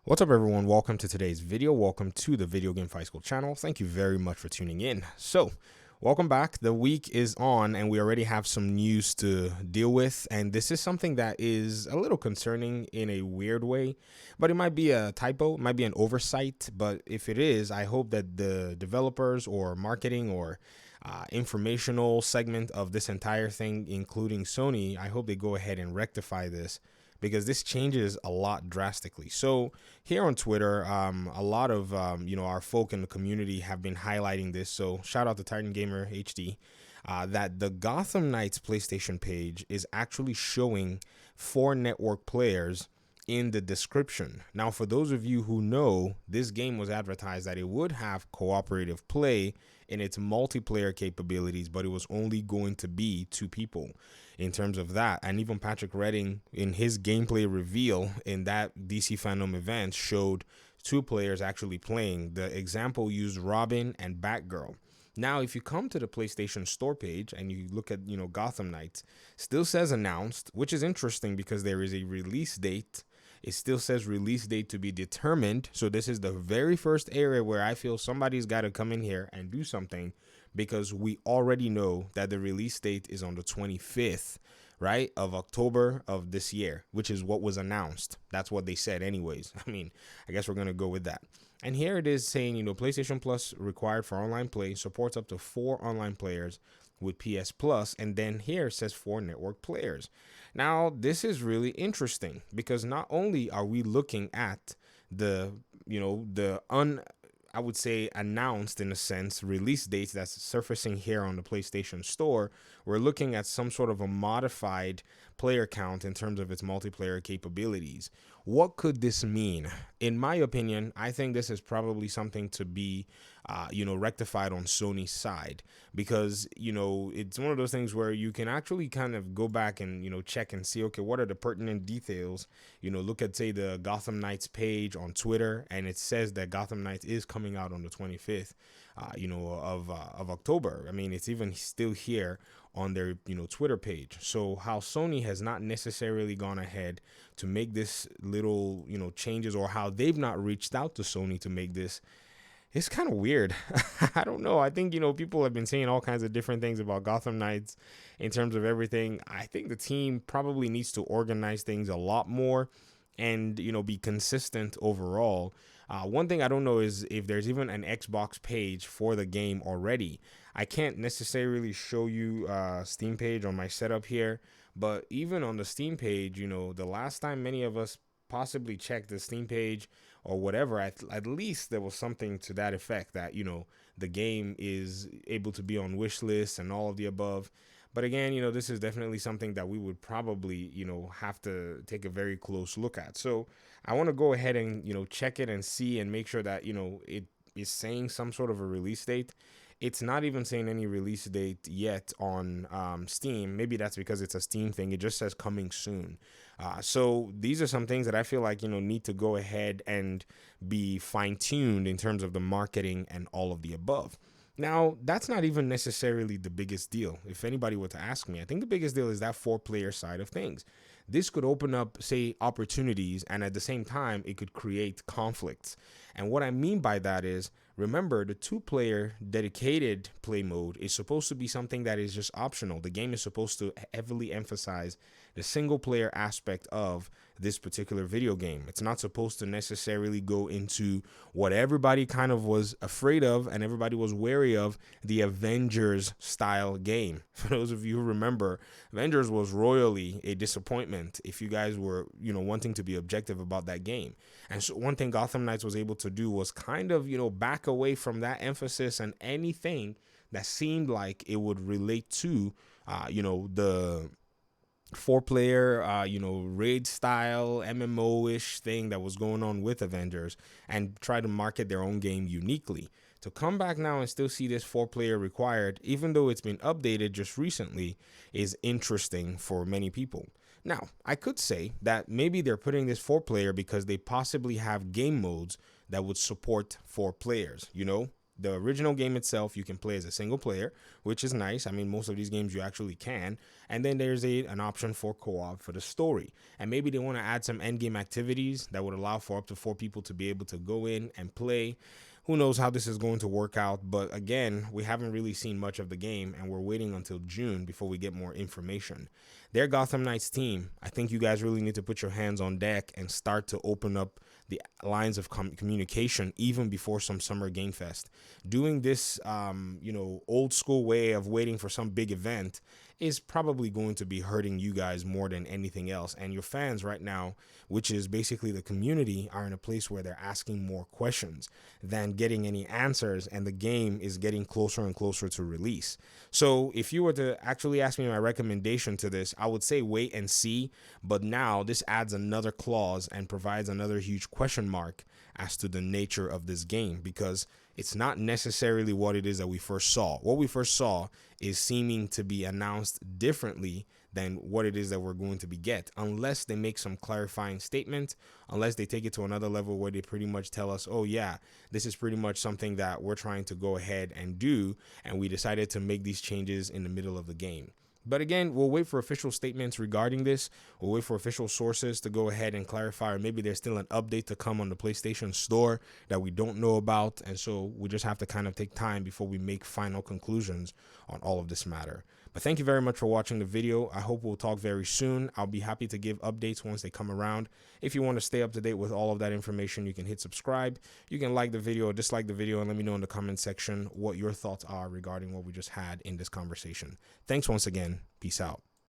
What's up, everyone? Welcome to today's video. Welcome to the Video Game Fight School channel. Thank you very much for tuning in. So, welcome back. The week is on, and we already have some news to deal with. And this is something that is a little concerning in a weird way, but it might be a typo, it might be an oversight. But if it is, I hope that the developers or marketing or informational segment of this entire thing, including Sony, I hope they go ahead and rectify this because this changes a lot drastically. So here on Twitter, a lot of our folk in the community have been highlighting this. So shout out to Titan Gamer HD. That the Gotham Knights PlayStation page is actually showing 4 network players in the description. Now, for those of you who know, this game was advertised that it would have cooperative play in its multiplayer capabilities, but it was only going to be 2 people in terms of that. And even Patrick Redding, in his gameplay reveal in that DC Fandom event, showed 2 players actually playing. The example used Robin and Batgirl. Now, if you come to the PlayStation Store page and you look at, Gotham Knights, still says announced, which is interesting because there is a release date. It still says release date to be determined. So this is the very first area where I feel somebody's got to come in here and do something, because we already know that the release date is on the 25th, right, of October of this year, which is what was announced. That's what they said anyways. I mean, I guess we're going to go with that. And here it is saying, PlayStation Plus required for online play, supports up to 4 online players with PS Plus, and then here it says 4 network players. Now, this is really interesting because not only are we looking at the, I would say announced in a sense release dates that's surfacing here on the PlayStation Store, we're looking at some sort of a modified player count in terms of its multiplayer capabilities. What could this mean? In my opinion, I think this is probably something to be rectified on Sony's side, because it's one of those things where you can actually kind of go back and check and see, okay, what are the pertinent details. Look at, say, the Gotham Knights page on Twitter, and it says that Gotham Knights is coming out on the 25th of October. I mean, it's even still here on their Twitter page. So how Sony has not necessarily gone ahead to make this little changes, or how they've not reached out to Sony to make this, it's kind of weird. I don't know. I think, people have been saying all kinds of different things about Gotham Knights in terms of everything. I think the team probably needs to organize things a lot more and, be consistent overall. One thing I don't know is if there's even an Xbox page for the game already. I can't necessarily show you Steam page on my setup here, but even on the Steam page, the last time many of us possibly checked the Steam page or whatever, at least there was something to that effect that, the game is able to be on wish lists and all of the above. But again, this is definitely something that we would probably, have to take a very close look at. So I want to go ahead and, check it and see and make sure that, it is saying some sort of a release date. It's not even saying any release date yet on Steam. Maybe that's because it's a Steam thing. It just says coming soon. So these are some things that I feel like, need to go ahead and be fine-tuned in terms of the marketing and all of the above. Now, that's not even necessarily the biggest deal. If anybody were to ask me, I think the biggest deal is that 4-player side of things. This could open up, say, opportunities, and at the same time, it could create conflicts. And what I mean by that is, remember, the 2-player dedicated play mode is supposed to be something that is just optional. The game is supposed to heavily emphasize the single-player aspect of this particular video game. It's not supposed to necessarily go into what everybody kind of was afraid of and everybody was wary of, the Avengers style game. For those of you who remember, Avengers was royally a disappointment if you guys were, wanting to be objective about that game. And so one thing Gotham Knights was able to do was kind of, back away from that emphasis and anything that seemed like it would relate to, the 4-player, raid style MMO-ish thing that was going on with Avengers, and try to market their own game uniquely. To come back now and still see this 4-player required, even though it's been updated just recently, is interesting for many people. Now, I could say that maybe they're putting this 4-player because they possibly have game modes that would support 4 players, The original game itself, you can play as a single player, which is nice. I mean, most of these games you actually can. And then there's an option for co-op for the story. And maybe they want to add some end game activities that would allow for up to 4 people to be able to go in and play. Who knows how this is going to work out, but again, we haven't really seen much of the game, and we're waiting until June before we get more information. Their Gotham Knights team, I think you guys really need to put your hands on deck and start to open up the lines of communication even before some summer game fest. Doing this, old school way of waiting for some big event is probably going to be hurting you guys more than anything else. And your fans right now, which is basically the community, are in a place where they're asking more questions than getting any answers, and the game is getting closer and closer to release. So if you were to actually ask me my recommendation to this, I would say wait and see, but now this adds another clause and provides another huge question mark as to the nature of this game, because it's not necessarily what it is that we first saw. What we first saw is seeming to be announced differently than what it is that we're going to get, unless they make some clarifying statement, unless they take it to another level where they pretty much tell us, oh yeah, this is pretty much something that we're trying to go ahead and do, and we decided to make these changes in the middle of the game. But again, we'll wait for official statements regarding this. We'll wait for official sources to go ahead and clarify, or maybe there's still an update to come on the PlayStation Store that we don't know about. And so we just have to kind of take time before we make final conclusions on all of this matter. But thank you very much for watching the video. I hope we'll talk very soon. I'll be happy to give updates once they come around. If you want to stay up to date with all of that information, you can hit subscribe. You can like the video or dislike the video, and let me know in the comment section what your thoughts are regarding what we just had in this conversation. Thanks once again. Peace out.